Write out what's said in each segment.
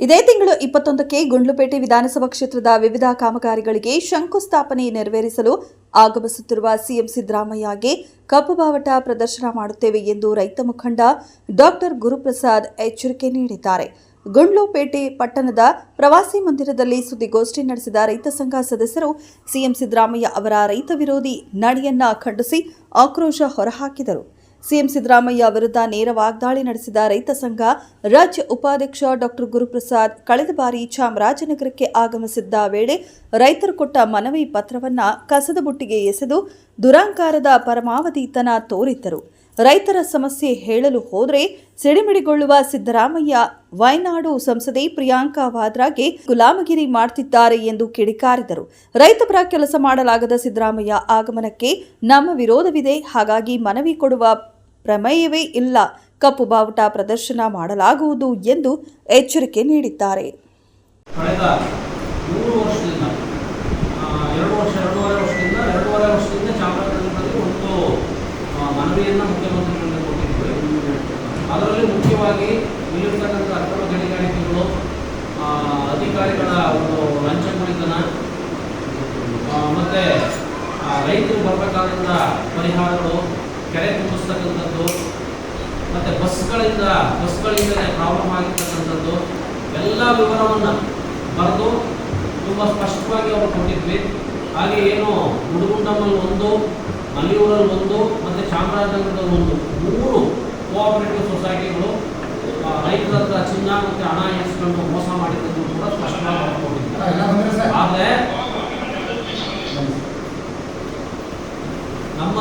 ಇದೇ ತಿಂಗಳು 21ಕ್ಕೆ ಗುಂಡ್ಲುಪೇಟೆ ವಿಧಾನಸಭಾ ಕ್ಷೇತ್ರದ ವಿವಿಧ ಕಾಮಗಾರಿಗಳಿಗೆ ಶಂಕುಸ್ಥಾಪನೆ ನೆರವೇರಿಸಲು ಆಗಮಿಸುತ್ತಿರುವ ಸಿಎಂ ಸಿದ್ದರಾಮಯ್ಯಗೆ ಕಪ್ಪು ಬಾವುಟ ಪ್ರದರ್ಶನ ಮಾಡುತ್ತೇವೆ ಎಂದು ರೈತ ಮುಖಂಡ ಡಾಕ್ಟರ್ ಗುರುಪ್ರಸಾದ್ ಎಚ್ಚರಿಕೆ ನೀಡಿದ್ದಾರೆ. ಗುಂಡ್ಲುಪೇಟೆ ಪಟ್ಟಣದ ಪ್ರವಾಸಿ ಮಂದಿರದಲ್ಲಿ ಸುದ್ದಿಗೋಷ್ಠಿ ನಡೆಸಿದ ರೈತ ಸಂಘ ಸದಸ್ಯರು ಸಿಎಂ ಸಿದ್ದರಾಮಯ್ಯ ಅವರ ರೈತ ವಿರೋಧಿ ನಡೆಯನ್ನ ಖಂಡಿಸಿ ಆಕ್ರೋಶ ಹೊರಹಾಕಿದರು. ಸಿಎಂ ಸಿದ್ದರಾಮಯ್ಯ ವಿರುದ್ಧ ನೇರ ವಾಗ್ದಾಳಿ ನಡೆಸಿದ ರೈತ ಸಂಘ ರಾಜ್ಯ ಉಪಾಧ್ಯಕ್ಷ ಡಾಕ್ಟರ್ ಗುರುಪ್ರಸಾದ್ ಕಳೆದ ಬಾರಿ ಚಾಮರಾಜನಗರಕ್ಕೆ ಆಗಮಿಸಿದ್ದ ವೇಳೆ ರೈತರು ಕೊಟ್ಟ ಮನವಿ ಪತ್ರವನ್ನ ಕಸದ ಬುಟ್ಟಿಗೆ ಎಸೆದು ದುರಾಂಕಾರದ ಪರಮಾವಧಿತನ ತೋರಿದ್ದರು. ರೈತರ ಸಮಸ್ಯೆ ಹೇಳಲು ಹೋದರೆ ಸಿಡಿಮಿಡಿಗೊಳ್ಳುವ ಸಿದ್ದರಾಮಯ್ಯ ವಯನಾಡು ಸಂಸದೆ ಪ್ರಿಯಾಂಕಾ ವಾದ್ರಾಗೆ ಗುಲಾಮಗಿರಿ ಮಾಡುತ್ತಿದ್ದಾರೆ ಎಂದು ಕಿಡಿಕಾರಿದರು. ರೈತಪರ ಕೆಲಸ ಮಾಡಲಾಗದ ಸಿದ್ದರಾಮಯ್ಯ ಆಗಮನಕ್ಕೆ ನಮ್ಮ ವಿರೋಧವಿದೆ, ಹಾಗಾಗಿ ಮನವಿ ಕೊಡುವ ಪ್ರಮೇಯವೇ ಇಲ್ಲ, ಕಪ್ಪು ಬಾವುಟ ಪ್ರದರ್ಶನ ಮಾಡಲಾಗುವುದು ಎಂದು ಎಚ್ಚರಿಕೆ ನೀಡಿದ್ದಾರೆ. ಮನವಿಯನ್ನು ಮುಖ್ಯಮಂತ್ರಿಗಳಿಗೆ ಕೊಟ್ಟಿದ್ದರು. ಅದರಲ್ಲಿ ಮುಖ್ಯವಾಗಿ ಇಲ್ಲಿರ್ತಕ್ಕಂಥ ಅಕ್ರಮ ಗಣಿಗಾರಿಕೆಗಳು, ಅಧಿಕಾರಿಗಳ ಒಂದು ಲಂಚಗುಳಿತನ, ಮತ್ತು ರೈತರು ಬರಬೇಕಾದಂಥ ಪರಿಹಾರಗಳು, ಕೆರೆ ತುಂಬಿಸ್ತಕ್ಕಂಥದ್ದು, ಮತ್ತು ಬಸ್ಗಳಿಂದಲೇ ಪ್ರಾಬ್ಲಮ್ ಆಗಿರ್ತಕ್ಕಂಥದ್ದು ಎಲ್ಲ ವಿವರವನ್ನು ಬರೆದು ತುಂಬ ಸ್ಪಷ್ಟವಾಗಿ ಅವರು ಕೊಟ್ಟಿದ್ವಿ. ಹಾಗೆ ಏನು ಗುಡುಗುಂಡಮಲ್ಲಿ ಒಂದು, ಮಲ್ಲಿಯೂರಲ್ಲಿ ಒಂದು ಮತ್ತು ಚಾಮರಾಜನಗರದಲ್ಲಿ ಒಂದು 3 ಕೋಆಪರೇಟಿವ್ ಸೊಸೈಟಿಗಳು ರೈತರ ಹತ್ರ ಚಿನ್ನ ಮತ್ತು ಹಣ ಎಣಿಸ್ಕೊಂಡು ಮೋಸ ಮಾಡಿದ್ದು ಕೂಡ ಸ್ಪಷ್ಟವಾಗಿ ಬರ್ಕೊಂಡಿದ್ದಾರೆ. ಆದರೆ ನಮ್ಮ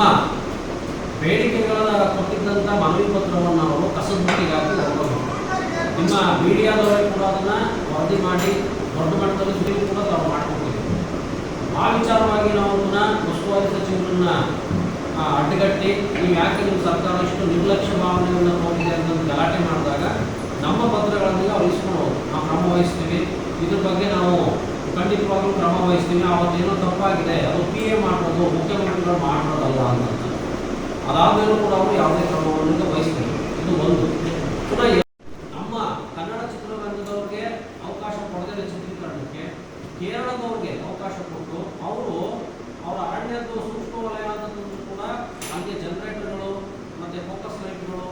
ಬೇಡಿಕೆಗಳ ಕೊಟ್ಟಿದ್ದಂಥ ಮನವಿ ಪತ್ರವನ್ನು ಅವರು ಕಸದ ಬುಟ್ಟಿಗೆ ಹಾಕಿ ಹೋಗೋದು. ನಿಮ್ಮ ಮೀಡಿಯಾದವರಿಗೆ ಕೂಡ ಅದನ್ನು ವರದಿ ಮಾಡಿ ದೊಡ್ಡ ಮಟ್ಟದಲ್ಲಿ ಸುದ್ದಿ ಕೂಡ ನಾವು ಮಾಡಿಕೊಟ್ಟಿದ್ದೀವಿ. ಆ ವಿಚಾರವಾಗಿ ನಾವು ಪುನಃ ಉಸ್ತುವಾರಿ ಸಚಿವರನ್ನ ಅಡ್ಡಗಟ್ಟಿ ನೀವು ಯಾಕೆ ನಿಮ್ಮ ಸರ್ಕಾರ ಇಷ್ಟು ನಿರ್ಲಕ್ಷ್ಯ ಭಾವನೆಯನ್ನು ತಗೊಂಡಿದೆ ಅಂತ ಗಲಾಟೆ ಮಾಡಿದಾಗ ನಮ್ಮ ಪತ್ರಗಳನ್ನೆಲ್ಲ ವಹಿಸ್ಕೊಳೋದು, ನಾವು ಕ್ರಮ ವಹಿಸ್ತೀವಿ, ಇದ್ರ ಬಗ್ಗೆ ನಾವು ಖಂಡಿತವಾಗ್ಲೂ ಕ್ರಮ ವಹಿಸ್ತೀವಿ, ಅವತ್ತೇನೋ ತಪ್ಪಾಗಿದೆ ಅದು PA ಮಾಡೋದು, ಮುಖ್ಯಮಂತ್ರಿಗಳು ಮಾಡೋದಲ್ಲ ಅಂತ. ಅದಾದಮೇಲೂ ಕೂಡ ಅವರು ಯಾವುದೇ ಕ್ರಮವನ್ನು ವಹಿಸ್ತೀವಿ. ಇದು ಒಂದು. ಪುನಃ ನಮ್ಮ ಕನ್ನಡ ಚಿತ್ರರಂಗದವ್ರಿಗೆ ಅವಕಾಶ ಕೊಡದೇ ಚಿತ್ರೀಕರಣಕ್ಕೆ ಕೇರಳದವ್ರಿಗೆ ಅವಕಾಶ ಕೊಟ್ಟು ಅವರ ಅರಣ್ಯದ್ದು ಸೂಕ್ಷ್ಮ ವಲಯ ಆದದ್ದು ಕೂಡ ಅಲ್ಲಿಗೆ ಜನರೇಟರ್ಗಳು ಮತ್ತು ಫೋಕಸ್ ಲೈಟ್ಗಳು,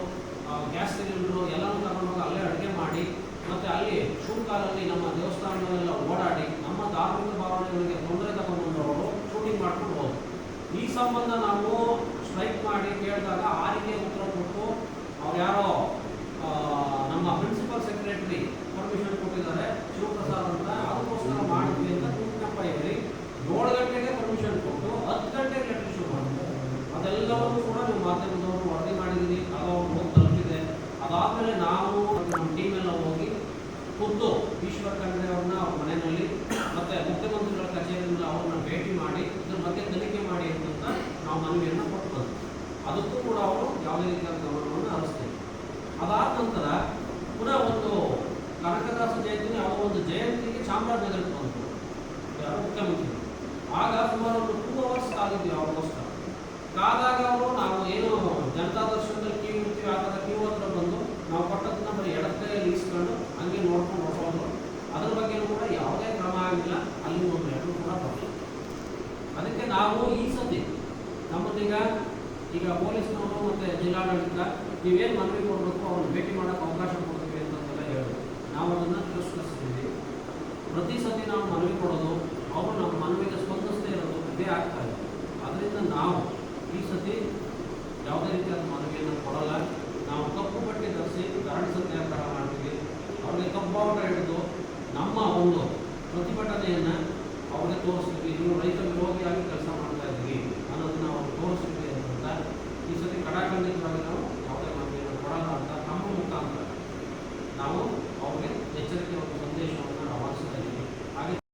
ಗ್ಯಾಸ್ ಸಿಲಿಂಡರು ಎಲ್ಲನೂ ತಗೊಂಡೋಗಿ ಅಲ್ಲೇ ಅಡುಗೆ ಮಾಡಿ ಮತ್ತು ಅಲ್ಲಿ ಶೂಟ್ಕಾಲಲ್ಲಿ ನಮ್ಮ ದೇವಸ್ಥಾನಗಳೆಲ್ಲ ಓಡಾಡಿ ನಮ್ಮ ಧಾರ್ಮಿಕ ಭಾವನೆಗಳಿಗೆ ತೊಂದರೆ ತಗೊಂಡ್ಬಂದವರು ಶೂಟಿಂಗ್ ಮಾಡ್ಕೊಂಡು ಹೋದ್ರು. ಈ ಸಂಬಂಧ ನಾವು ಸ್ಟ್ರೈಕ್ ಮಾಡಿ ಕೇಳಿದಾಗ ಆರಿಗೆ ಉತ್ತರ ಕೊಟ್ಟು ಅವ್ರು ಯಾರೋ ನಮ್ಮ ಪ್ರಿನ್ಸಿಪಲ್ ಸೆಕ್ರೆಟರಿ ಪರ್ಮಿಷನ್ ಕೊಟ್ಟಿದ್ದಾರೆ ಶಿವಪ್ರಸಾದ್ ಅಂತ, ಅದಕ್ಕೋಸ್ಕರ ಮಾಡಿದ್ವಿ ಅಂತ ಕೂತ್ನಪ್ಪ ಹೇಳಿ 7 ಗಂಟೆಗೆ ಪರ್ಮಿಷನ್ ಕೊಟ್ಟು 10 ಗಂಟೆಗೆ ಲೆಟರ್ ಇಶ್ಯೂ ಮಾಡಿದ್ದಾರೆ. ಅದೆಲ್ಲವನ್ನೂ ಕೂಡ ನೀವು ಮಾಧ್ಯಮದವರು ವರದಿ ಮಾಡಿದ್ದೀರಿ, ಅದು ಅವ್ರು ಹೋಗಿ ತಲುಪಿದೆ. ಅದಾದಮೇಲೆ ನಾವು ನಮ್ಮ ಟೀಮೆಲ್ಲ ಹೋಗಿ ಖುದ್ದು ಈಶ್ವರ್ ಖಂಡ್ರೆ ಅವ್ರನ್ನ ಅವ್ರ ಮನೆಯಲ್ಲಿ ಮತ್ತು ಮುಖ್ಯಮಂತ್ರಿಗಳ ಕಚೇರಿಯಿಂದ ಅವ್ರನ್ನ ಭೇಟಿ ಮಾಡಿ ಇದ್ರ ಬಗ್ಗೆ ತನಿಖೆ ಮಾಡಿ ಅಂತ ನಾವು ಮನವಿಯನ್ನು ಕೊಟ್ಟು ಬಂದ್ವಿ. ಅದಕ್ಕೂ ಕೂಡ ಅವರು ಯಾವುದೇ ರೀತಿಯ ಗಮನವನ್ನು ಹರಿಸ್ತೀವಿ. ಅದಾದ ನಂತರ ಪುನಃ ಒಂದು ಕನಕದಾಸ ಜಯಂತಿನ ಅವರ ಒಂದು ಜಯಂತಿಗೆ ಚಾಮರಾಜನಗರಕ್ಕೆ ಬಂತು ಯಾರು ಮುಖ್ಯಮಂತ್ರಿ. ಆಗ ಸುಮಾರು ಒಂದು 2 hours ಕಾದಿದ್ವಿ ಅವ್ರಿಗೋಸ್ಕರ. ಕಾದಾಗ ಅವರು ನಾವು ಏನು ಜನತಾ ದರ್ಶನದಲ್ಲಿ ಕ್ಯೂ ಇರ್ತೀವಿ ಆ ಥರ ಕ್ಯೂ ಹತ್ರ ಬಂದು ನಾವು ಕೊಟ್ಟದನ್ನ ಬರೀ ಎಡಕ್ಕೈಯಲ್ಲಿ ಇಸ್ಕೊಂಡು ಹಂಗೆ ನೋಡ್ಕೊಂಡು ಹೊರಟೋದ್ರು. ಅದ್ರ ಬಗ್ಗೆಯೂ ಕೂಡ ಯಾವುದೇ ಕ್ರಮ ಆಗಿಲ್ಲ, ಅಲ್ಲಿ ಒಂದು ಲೆಟರ್ ಕೂಡ ಬರಲಿಲ್ಲ. ಅದಕ್ಕೆ ನಾವು ಈ ಸತಿ ಈಗ ಪೊಲೀಸ್ನವರು ಮತ್ತು ಜಿಲ್ಲಾಡಳಿತ ನೀವೇನು ಮನವಿ ಕೊಡಬೇಕು ಅವ್ರನ್ನ ಭೇಟಿ ಮಾಡೋಕ್ಕೆ ಅವಕಾಶ ಕೊಡ್ತೀವಿ ಅಂತೆಲ್ಲ ಹೇಳಿದ್ರು. ನಾವು ಅದನ್ನು ತಿರಸ್ಕರಿಸ್ತೀವಿ. ಪ್ರತಿ ಸತಿ ನಾವು ಮನವಿ ಕೊಡೋದು, ಅವರು ನಮ್ಮ ಮನವಿಗೆ ಸ್ಪಂದಿಸದೇ ಇರೋದು ಇದೇ ಆಗ್ತಾ ಇದೆ. ಅದರಿಂದ ನಾವು ಈ ಸತಿ ಯಾವುದೇ ರೀತಿಯಾದ ಮನವಿಯನ್ನು ಕೊಡಲ್ಲ. ನಾವು ಕಪ್ಪು ಬಟ್ಟೆ ಧರಿಸಿ ಧರಣಿ ಸತ್ಯಾಗ್ರಹ ಮಾಡ್ತೀವಿ. ಅವ್ರಿಗೆ ಕಪ್ಪು ಬಾವುಟ ಹಿಡಿದು ನಮ್ಮ ಒಂದು ಪ್ರತಿಭಟನೆಯನ್ನು ಅವ್ರಿಗೆ ತೋರಿಸ್ತೀವಿ. ನೀವು ರೈತ ವಿರೋಧಿಯಾಗಿ ಕೆಲಸ